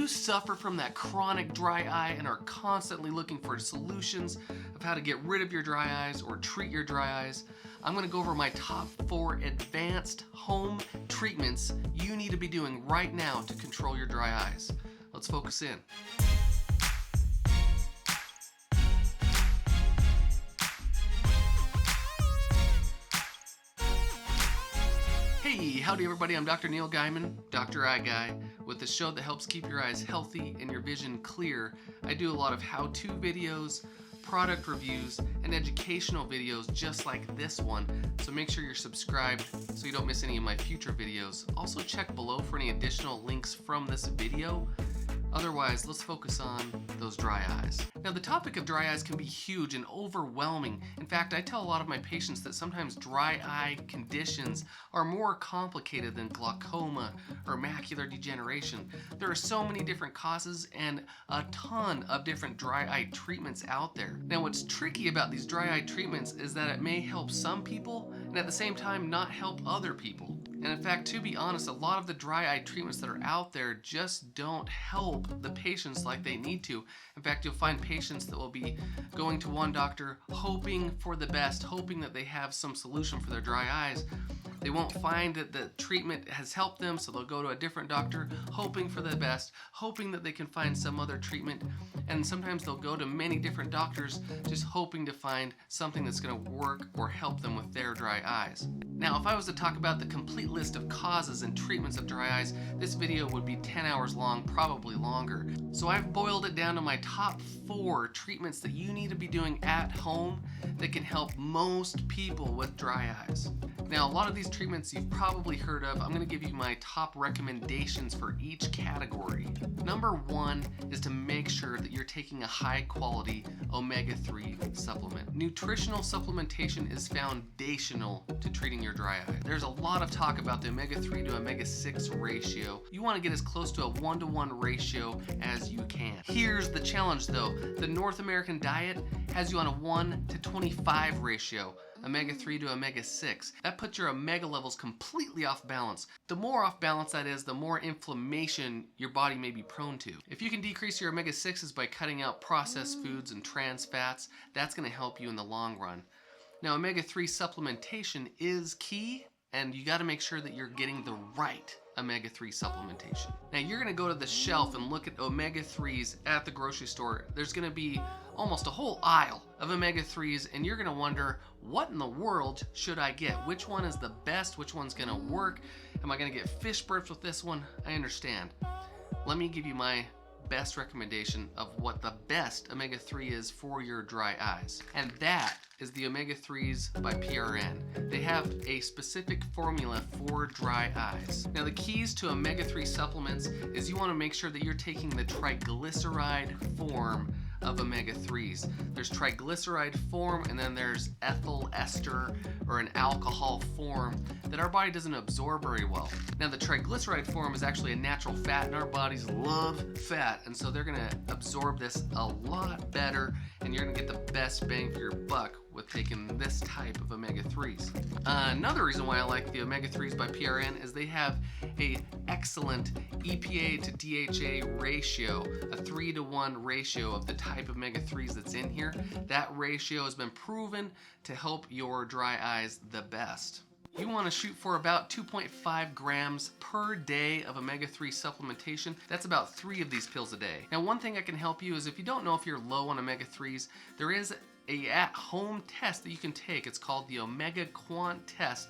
you suffer from that chronic dry eye and are constantly looking for solutions of how to get rid of your dry eyes or treat your dry eyes, I'm going to go over my top 4 advanced home treatments you need to be doing right now to control your dry eyes. Let's focus in. Hey, howdy everybody, I'm Dr. Neil Guymon, Dr. Eye Guy, with the show that helps keep your eyes healthy and your vision clear. I do a lot of how-to videos, product reviews, and educational videos just like this one, so make sure you're subscribed so you don't miss any of my future videos. Also check below for any additional links from this video. Otherwise, let's focus on those dry eyes. Now, the topic of dry eyes can be huge and overwhelming. In fact, I tell a lot of my patients that sometimes dry eye conditions are more complicated than glaucoma or macular degeneration. There are so many different causes and a ton of different dry eye treatments out there. Now, what's tricky about these dry eye treatments is that it may help some people and at the same time not help other people. And in fact, to be honest, a lot of the dry eye treatments that are out there just don't help the patients like they need to. In fact, you'll find patients that will be going to one doctor hoping for the best, hoping that they have some solution for their dry eyes. They won't find that the treatment has helped them, so they'll go to a different doctor hoping for the best, hoping that they can find some other treatment. And sometimes they'll go to many different doctors just hoping to find something that's going to work or help them with their dry eyes. Now, if I was to talk about the complete list of causes and treatments of dry eyes, this video would be 10 hours long, probably longer. So I've boiled it down to my top 4 treatments that you need to be doing at home that can help most people with dry eyes. Now, a lot of these treatments you've probably heard of. I'm going to give you my top recommendations for each category. Number 1 is to make sure that you're taking a high quality omega-3 supplement. Nutritional supplementation is foundational to treating your dry eye. There's a lot of talk about the omega-3 to omega-6 ratio. You want to get as close to a 1-to-1 ratio as you can. Here's the challenge though. The North American diet has you on a 1 to 25 ratio. Omega-3 to omega-6. That puts your omega levels completely off balance. The more off balance that is, the more inflammation your body may be prone to. If you can decrease your omega-6s by cutting out processed foods and trans fats, that's going to help you in the long run. Now, omega-3 supplementation is key, and you got to make sure that you're getting the right omega-3 supplementation. Now, you're going to go to the shelf and look at omega-3s at the grocery store. There's going to be almost a whole aisle of omega-3s, and you're going to wonder, what in the world should I get? Which one is the best? Which one's going to work? Am I going to get fish burps with this one? I understand. Let me give you my best recommendation of what the best omega-3 is for your dry eyes. And that is the omega-3s by PRN. They have a specific formula for dry eyes. Now, the keys to omega-3 supplements is you want to make sure that you're taking the triglyceride form of omega-3s. There's triglyceride form, and then there's ethyl ester or an alcohol form that our body doesn't absorb very well. Now, the triglyceride form is actually a natural fat, and our bodies love fat, and so they're gonna absorb this a lot better, and you're gonna get the best bang for your buck with taking this type of omega-3s. Another reason why I like the omega-3s by PRN is they have a excellent EPA to DHA ratio, a 3-to-1 ratio of the type of omega-3s that's in here. That ratio has been proven to help your dry eyes the best. You want to shoot for about 2.5 grams per day of omega-3 supplementation. That's about 3 of these pills a day. Now, one thing I can help you is if you don't know if you're low on omega-3s, there is a at-home test that you can take. It's called the Omega Quant test.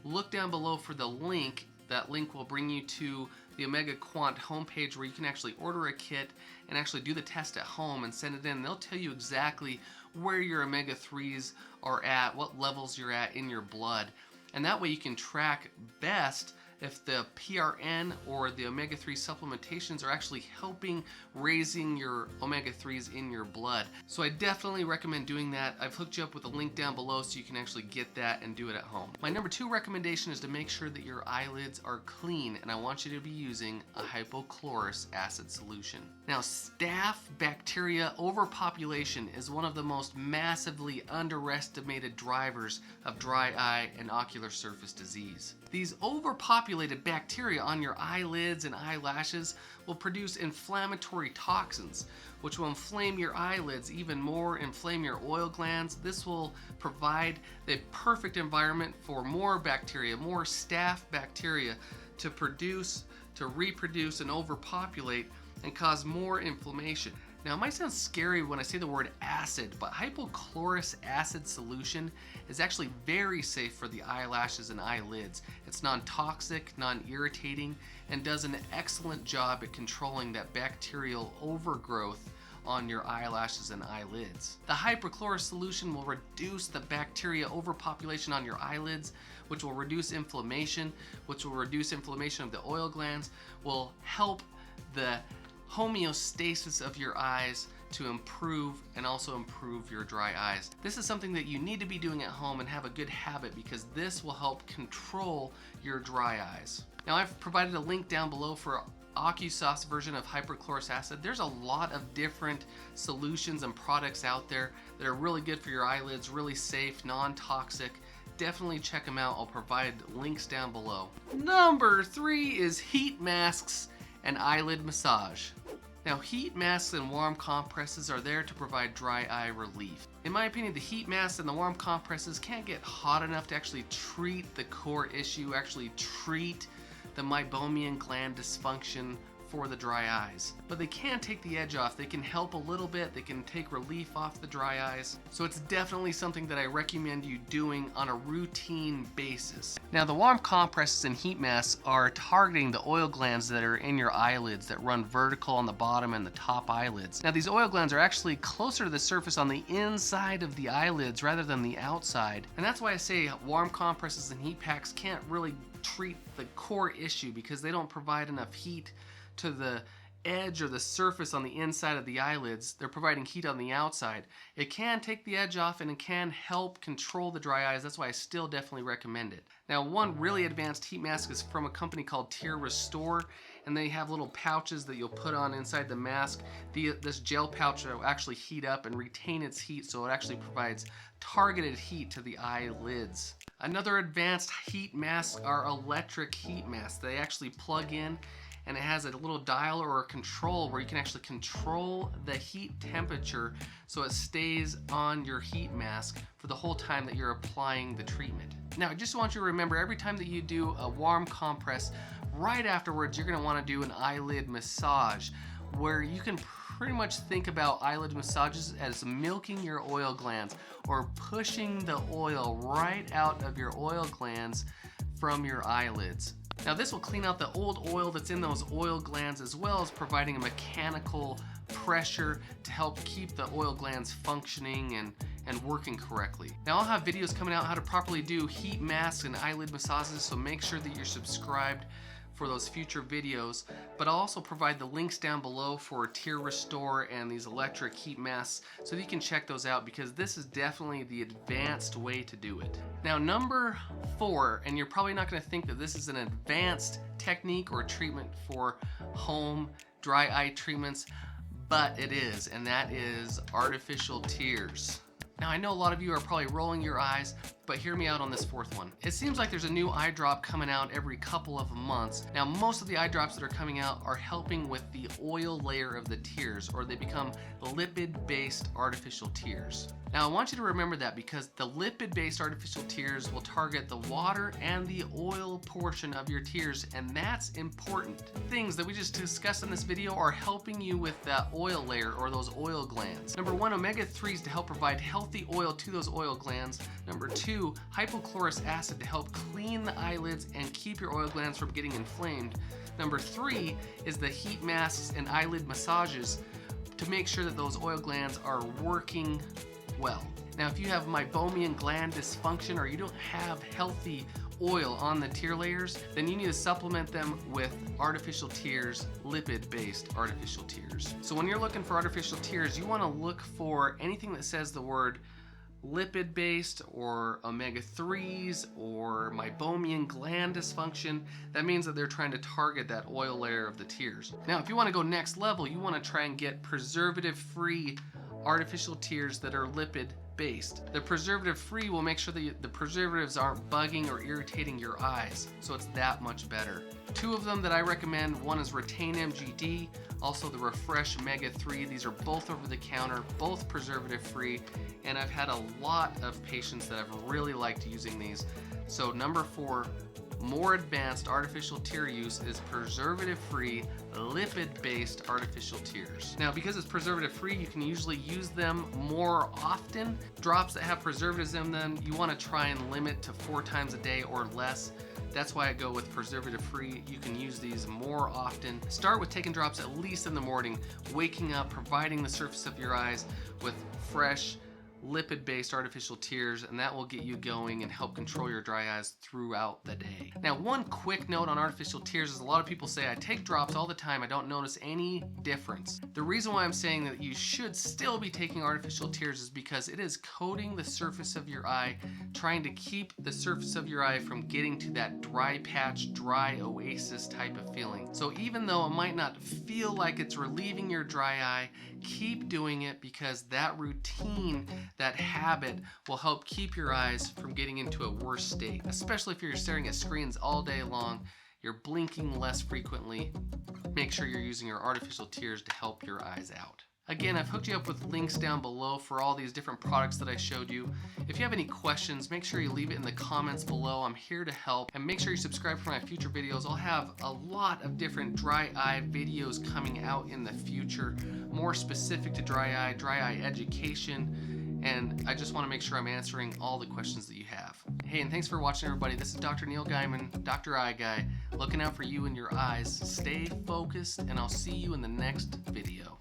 Look down below for the link. That link will bring you to the Omega Quant homepage where you can actually order a kit and actually do the test at home and send it in. They'll tell you exactly where your omega-3s are at, what levels you're at in your blood. And that way you can track best if the PRN or the omega-3 supplementations are actually helping raising your omega-3s in your blood. So I definitely recommend doing that. I've hooked you up with a link down below so you can actually get that and do it at home. My number 2 recommendation is to make sure that your eyelids are clean, and I want you to be using a hypochlorous acid solution. Now, staph bacteria overpopulation is one of the most massively underestimated drivers of dry eye and ocular surface disease. These overpopulated overpopulated bacteria on your eyelids and eyelashes will produce inflammatory toxins, which will inflame your eyelids even more, inflame your oil glands. This will provide the perfect environment for more bacteria, more staph bacteria to produce, to reproduce and overpopulate and cause more inflammation. Now, it might sound scary when I say the word acid, but hypochlorous acid solution is actually very safe for the eyelashes and eyelids. It's non-toxic, non-irritating, and does an excellent job at controlling that bacterial overgrowth on your eyelashes and eyelids. The hypochlorous solution will reduce the bacteria overpopulation on your eyelids, which will reduce inflammation, which will reduce inflammation of the oil glands, will help the homeostasis of your eyes to improve and also improve your dry eyes. This is something that you need to be doing at home and have a good habit, because this will help control your dry eyes. Now, I've provided a link down below for AccuSoft's version of hypochlorous acid. There's a lot of different solutions and products out there that are really good for your eyelids, really safe, non-toxic. Definitely check them out. I'll provide links down below. Number 3 is heat masks and eyelid massage. Now, heat masks and warm compresses are there to provide dry eye relief. In my opinion, the heat masks and the warm compresses can't get hot enough to actually treat the core issue, actually treat the meibomian gland dysfunction for the dry eyes. But they can take the edge off. They can help a little bit. They can take relief off the dry eyes. So it's definitely something that I recommend you doing on a routine basis. Now, the warm compresses and heat masks are targeting the oil glands that are in your eyelids that run vertical on the bottom and the top eyelids. Now, these oil glands are actually closer to the surface on the inside of the eyelids rather than the outside. And that's why I say warm compresses and heat packs can't really treat the core issue, because they don't provide enough heat to the edge or the surface on the inside of the eyelids. They're providing heat on the outside. It can take the edge off and it can help control the dry eyes. That's why I still definitely recommend it. Now, one really advanced heat mask is from a company called Tear Restore, and they have little pouches that you'll put on inside the mask. This gel pouch will actually heat up and retain its heat, so it actually provides targeted heat to the eyelids. Another advanced heat mask are electric heat masks. They actually plug in, and it has a little dial or a control where you can actually control the heat temperature so it stays on your heat mask for the whole time that you're applying the treatment. Now, I just want you to remember, every time that you do a warm compress, right afterwards you're going to want to do an eyelid massage, where you can pretty much think about eyelid massages as milking your oil glands or pushing the oil right out of your oil glands from your eyelids. Now, this will clean out the old oil that's in those oil glands, as well as providing a mechanical pressure to help keep the oil glands functioning and working correctly. Now, I'll have videos coming out how to properly do heat masks and eyelid massages, so make sure that you're subscribed for those future videos. But I'll also provide the links down below for Tear Restore and these electric heat masks, so that you can check those out, because this is definitely the advanced way to do it. Now, number 4, and you're probably not going to think that this is an advanced technique or treatment for home dry eye treatments, but it is, and that is artificial tears. Now, I know a lot of you are probably rolling your eyes, but hear me out on this 4th one. It seems like there's a new eye drop coming out every couple of months. Now, most of the eye drops that are coming out are helping with the oil layer of the tears, or they become lipid-based artificial tears. Now, I want you to remember that, because the lipid-based artificial tears will target the water and the oil portion of your tears, and that's important. Things that we just discussed in this video are helping you with that oil layer or those oil glands. Number 1, omega-3s to help provide healthy oil to those oil glands. Number 2, hypochlorous acid to help clean the eyelids and keep your oil glands from getting inflamed. Number 3 is the heat masks and eyelid massages to make sure that those oil glands are working well. Now, if you have meibomian gland dysfunction, or you don't have healthy oil on the tear layers, then you need to supplement them with artificial tears, lipid-based artificial tears. So when you're looking for artificial tears, you want to look for anything that says the word lipid-based or omega-3s or meibomian gland dysfunction. That means that they're trying to target that oil layer of the tears. Now, if you want to go next level, you want to try and get preservative-free artificial tears that are lipid lipid-based. The preservative-free will make sure that the preservatives aren't bugging or irritating your eyes, so it's that much better. Two of them that I recommend, one is Retain MGD, also the Refresh Omega-3. These are both over the counter, both preservative-free, and I've had a lot of patients that have really liked using these. So number 4, more advanced artificial tear use is preservative-free, lipid-based artificial tears. Now, because it's preservative-free, you can usually use them more often. Drops that have preservatives in them, you want to try and limit to 4 times a day or less. That's why I go with preservative-free. You can use these more often. Start with taking drops at least in the morning, waking up, providing the surface of your eyes with fresh, lipid-based artificial tears, and that will get you going and help control your dry eyes throughout the day. Now, one quick note on artificial tears is a lot of people say, I take drops all the time, I don't notice any difference. The reason why I'm saying that you should still be taking artificial tears is because it is coating the surface of your eye, trying to keep the surface of your eye from getting to that dry patch, dry oasis type of feeling. So even though it might not feel like it's relieving your dry eye, keep doing it, because that routine, that habit will help keep your eyes from getting into a worse state, especially if you're staring at screens all day long, you're blinking less frequently. Make sure you're using your artificial tears to help your eyes out. Again, I've hooked you up with links down below for all these different products that I showed you. If you have any questions, make sure you leave it in the comments below. I'm here to help. And make sure you subscribe for my future videos. I'll have a lot of different dry eye videos coming out in the future, more specific to dry eye education. And I just want to make sure I'm answering all the questions that you have. Hey, and thanks for watching, everybody. This is Dr. Neil Guymon, Dr. Eye Guy, looking out for you and your eyes. Stay focused, and I'll see you in the next video.